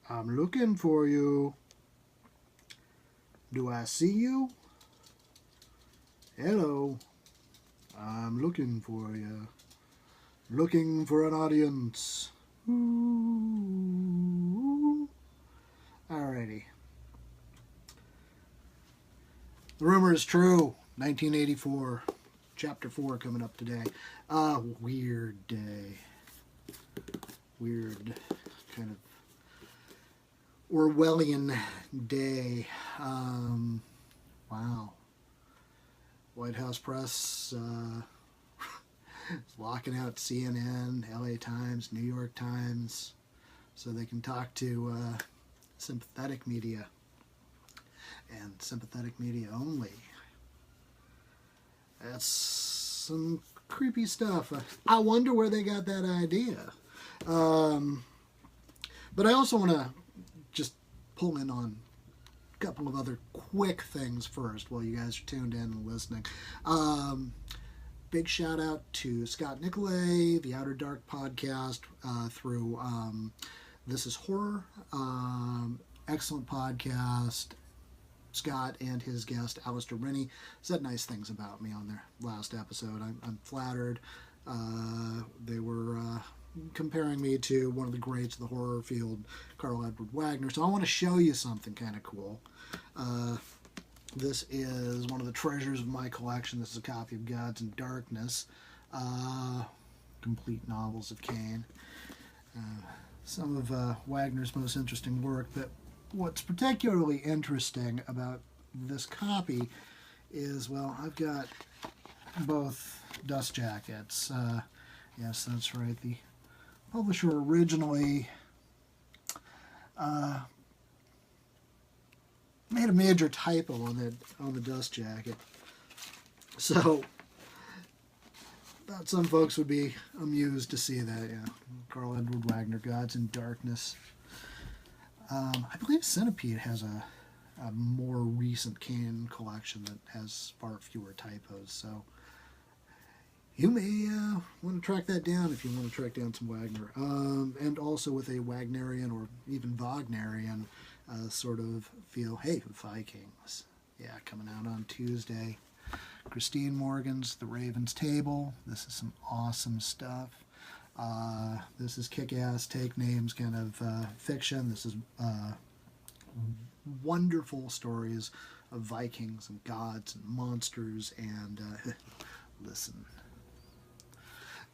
I'm looking for you. Do I see you? Hello. I'm looking for you. Looking for an audience. Ooh. Alrighty. The rumor is true. 1984. Chapter 4 coming up today. Weird day. Weird kind of Orwellian day. Wow. White House press is locking out CNN, LA Times, New York Times, so they can talk to sympathetic media. And sympathetic media only. That's some creepy stuff. I wonder where they got that idea. But I also want to just pull in on a couple of other quick things first while you guys are tuned in and listening. Big shout out to Scott Nicolay, the Outer Dark podcast, through This Is Horror. Excellent podcast. Scott and his guest, Alistair Rennie, said nice things about me on their last episode. I'm flattered. They were comparing me to one of the greats of the horror field, Carl Edward Wagner. So I want to show you something kind of cool. This is one of the treasures of my collection. This is a copy of Gods and Darkness, complete novels of Kane. Some of Wagner's most interesting work, but what's particularly interesting about this copy is, well, I've got both dust jackets. Yes, that's right. The publisher originally made a major typo on the dust jacket. So thought some folks would be amused to see that. Yeah, Carl Edward Wagner, Gods and Darkness. I believe Centipede has a more recent Kane collection that has far fewer typos, so you may want to track that down if you want to track down some Wagner. And also with a Wagnerian or even Wagnerian sort of feel. Hey, Vikings. Yeah, coming out on Tuesday. Christine Morgan's The Raven's Table. This is some awesome stuff. This is kick-ass, take names kind of fiction. This is wonderful stories of Vikings and gods and monsters and listen.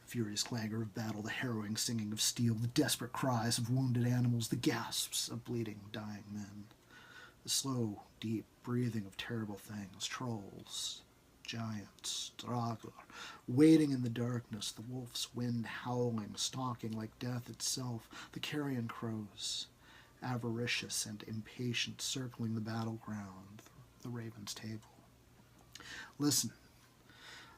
Furious clangor of battle, the harrowing singing of steel, the desperate cries of wounded animals, the gasps of bleeding, dying men, the slow, deep breathing of terrible things, trolls, giants, Dracula, waiting in the darkness, the wolf's wind howling, stalking like death itself, the carrion crows, avaricious and impatient, circling the battleground, the raven's table. Listen,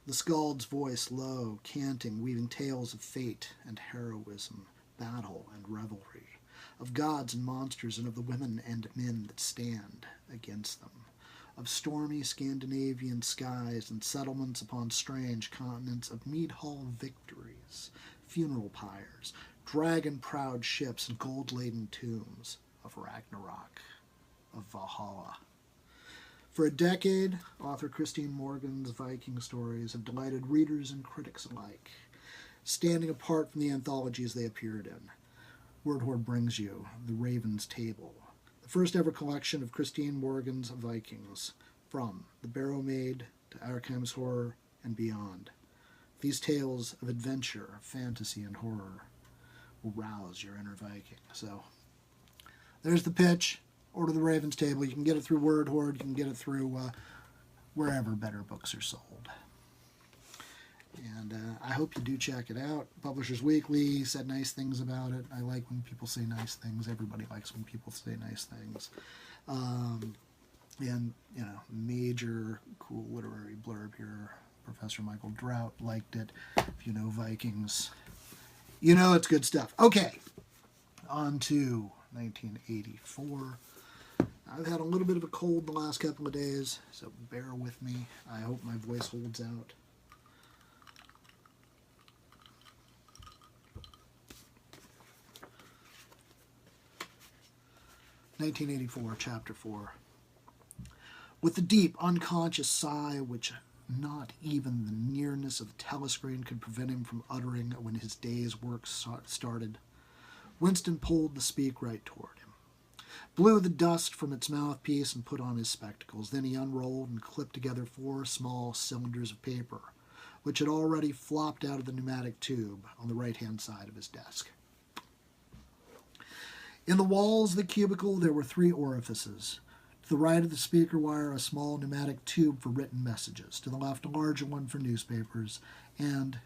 the skald's voice low, canting, weaving tales of fate and heroism, battle and revelry, of gods and monsters and of the women and men that stand against them, of stormy Scandinavian skies and settlements upon strange continents, of mead-hall victories, funeral pyres, dragon-proud ships and gold-laden tombs, of Ragnarok, of Valhalla. For a decade, author Christine Morgan's Viking stories have delighted readers and critics alike, standing apart from the anthologies they appeared in. Word Horde brings you The Raven's Table, the first ever collection of Christine Morgan's Vikings, from The Barrow Maid to Arkham's Horror and beyond. These tales of adventure, fantasy, and horror will rouse your inner Viking. So, there's the pitch. Order The Raven's Table. You can get it through Word Horde. You can get it through wherever better books are sold. And I hope you do check it out. Publishers Weekly said nice things about it. I like when people say nice things. Everybody likes when people say nice things. And, you know, major cool literary blurb here. Professor Michael Drought liked it. If you know Vikings, you know it's good stuff. Okay, on to 1984. I've had a little bit of a cold the last couple of days, so bear with me. I hope my voice holds out. 1984, Chapter 4. With the deep, unconscious sigh which not even the nearness of the telescreen could prevent him from uttering when his day's work started, Winston pulled the speak right toward him, blew the dust from its mouthpiece, and put on his spectacles. Then he unrolled and clipped together 4 small cylinders of paper, which had already flopped out of the pneumatic tube on the right-hand side of his desk. In the walls of the cubicle there were 3 orifices. To the right of the speaker wire, a small pneumatic tube for written messages. To the left, a larger one for newspapers. And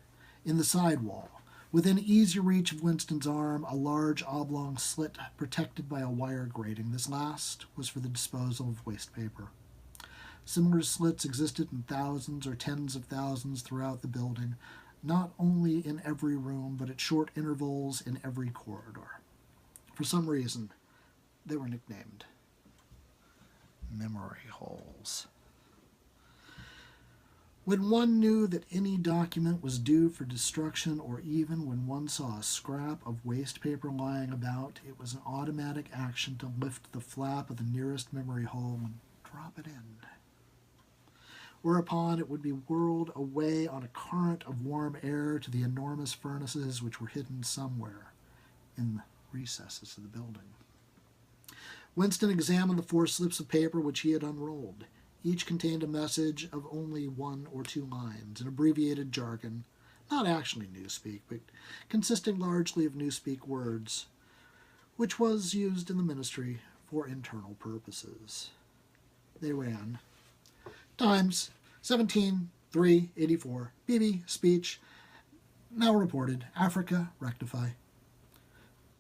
in the side wall, within easy reach of Winston's arm, a large oblong slit protected by a wire grating. This last was for the disposal of waste paper. Similar slits existed in thousands or tens of thousands throughout the building, not only in every room, but at short intervals in every corridor. For some reason, they were nicknamed memory holes. When one knew that any document was due for destruction, or even when one saw a scrap of waste paper lying about, it was an automatic action to lift the flap of the nearest memory hole and drop it in. Whereupon it would be whirled away on a current of warm air to the enormous furnaces which were hidden somewhere in the recesses of the building. Winston examined the 4 slips of paper which he had unrolled. Each contained a message of only 1 or 2 lines, in abbreviated jargon, not actually newspeak, but consisting largely of newspeak words, which was used in the ministry for internal purposes. They ran, Times, 17/3/84, BB, speech, now reported, Africa, rectify.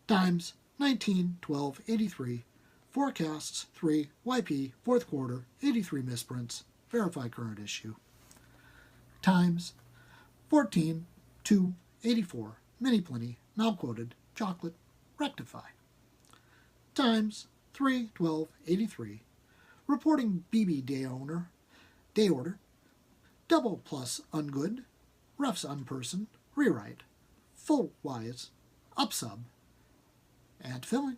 Times, 19/12/83, forecasts 3, YP, 4th quarter, 83 misprints, verify current issue. Times, 14/2/84, mini plenty, now quoted, chocolate, rectify. Times, 3/12/83, reporting BB day order, double plus ungood, refs unperson, rewrite, full wise, upsub, and filling.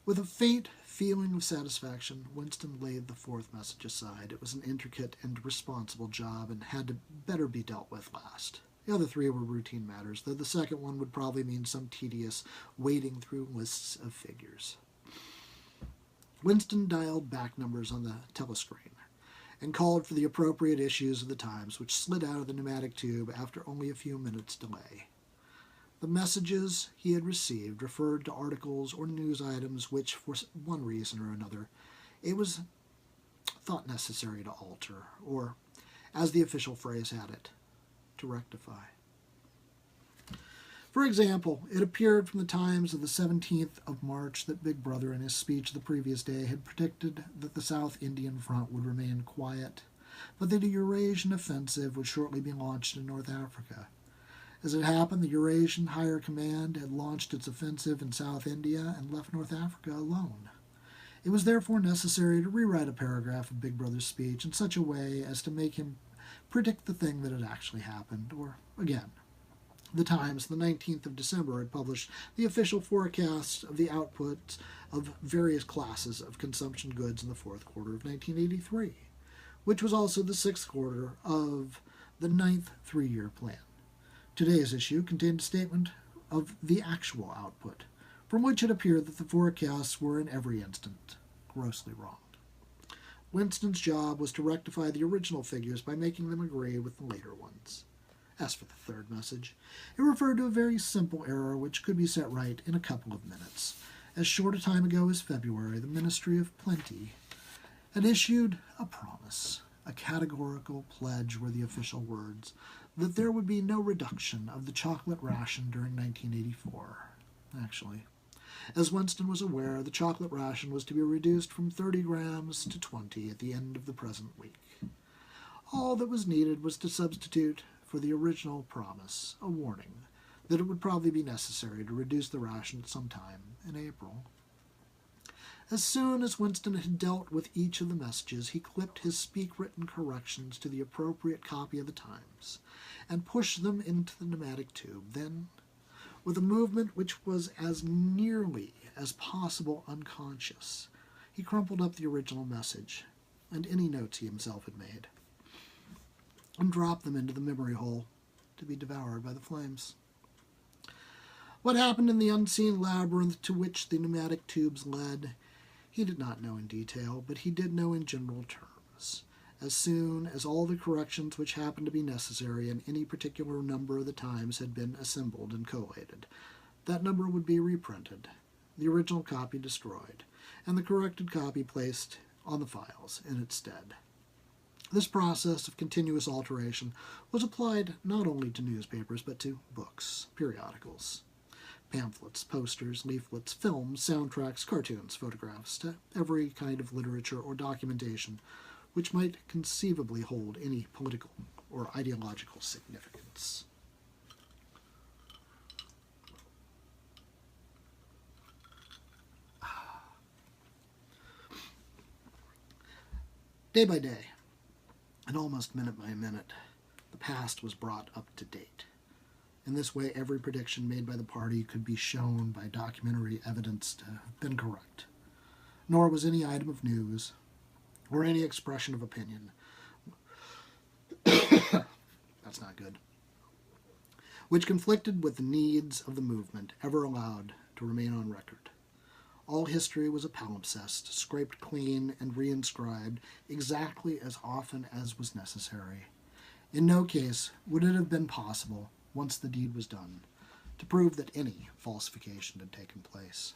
With a faint feeling of satisfaction, Winston laid the 4th message aside. It was an intricate and responsible job and had to better be dealt with last. The other 3 were routine matters, though the second one would probably mean some tedious wading through lists of figures. Winston dialed back numbers on the telescreen and called for the appropriate issues of the Times, which slid out of the pneumatic tube after only a few minutes' delay. The messages he had received referred to articles or news items which, for one reason or another, it was thought necessary to alter, or, as the official phrase had it, to rectify. For example, it appeared from the Times of the 17th of March that Big Brother, in his speech the previous day, had predicted that the South Indian front would remain quiet, but that a Eurasian offensive would shortly be launched in North Africa. As it happened, the Eurasian Higher Command had launched its offensive in South India and left North Africa alone. It was therefore necessary to rewrite a paragraph of Big Brother's speech in such a way as to make him predict the thing that had actually happened, or, again, the Times, the 19th of December, had published the official forecasts of the outputs of various classes of consumption goods in the 4th quarter of 1983, which was also the 6th quarter of the 9th 3-year plan. Today's issue contained a statement of the actual output, from which it appeared that the forecasts were in every instant grossly wrong. Winston's job was to rectify the original figures by making them agree with the later ones. As for the 3rd message, it referred to a very simple error which could be set right in a couple of minutes. As short a time ago as February, the Ministry of Plenty had issued a promise, a categorical pledge were the official words, that there would be no reduction of the chocolate ration during 1984. Actually, as Winston was aware, the chocolate ration was to be reduced from 30 grams to 20 at the end of the present week. All that was needed was to substitute for the original promise a warning that it would probably be necessary to reduce the ration at some time in April. As soon as Winston had dealt with each of the messages, he clipped his speak-written corrections to the appropriate copy of the Times and pushed them into the pneumatic tube. Then, with a movement which was as nearly as possible unconscious. He crumpled up the original message and any notes he himself had made, and dropped them into the memory hole to be devoured by the flames. What happened in the unseen labyrinth to which the pneumatic tubes led, he did not know in detail, but he did know in general terms. As soon as all the corrections which happened to be necessary in any particular number of the times had been assembled and collated, that number would be reprinted, the original copy destroyed, and the corrected copy placed on the files in its stead. This process of continuous alteration was applied not only to newspapers, but to books, periodicals, pamphlets, posters, leaflets, films, soundtracks, cartoons, photographs, to every kind of literature or documentation which might conceivably hold any political or ideological significance. Day by day, and almost minute by minute, the past was brought up to date. In this way, every prediction made by the party could be shown by documentary evidence to have been correct. Nor was any item of news or any expression of opinion that's not good, which conflicted with the needs of the movement, ever allowed to remain on record. All history was a palimpsest, scraped clean and reinscribed exactly as often as was necessary. In no case would it have been possible, once the deed was done, to prove that any falsification had taken place.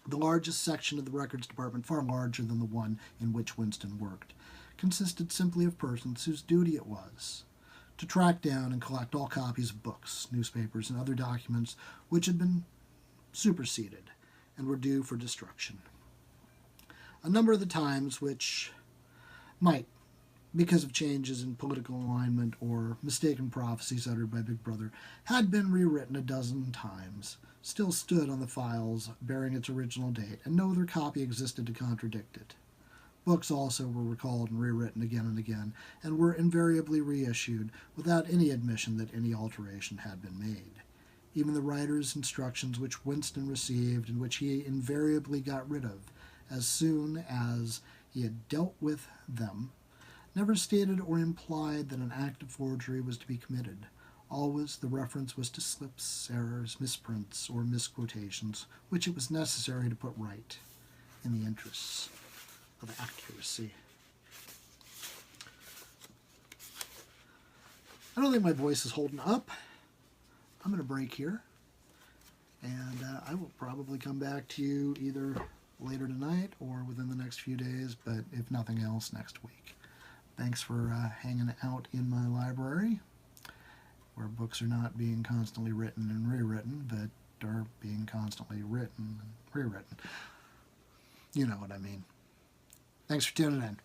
The largest section of the records department, far larger than the one in which Winston worked, consisted simply of persons whose duty it was to track down and collect all copies of books, newspapers, and other documents which had been superseded and were due for destruction. A number of the times which might, because of changes in political alignment or mistaken prophecies uttered by Big Brother, had been rewritten a dozen times, still stood on the files bearing its original date, and no other copy existed to contradict it. Books also were recalled and rewritten again and again, and were invariably reissued without any admission that any alteration had been made. Even the writer's instructions which Winston received and which he invariably got rid of as soon as he had dealt with them never stated or implied that an act of forgery was to be committed. Always the reference was to slips, errors, misprints, or misquotations, which it was necessary to put right in the interests of accuracy. I don't think my voice is holding up. I'm going to break here, and I will probably come back to you either later tonight or within the next few days, but if nothing else, next week. Thanks for hanging out in my library, where books are not being constantly written and rewritten, but are being constantly written and rewritten. You know what I mean. Thanks for tuning in.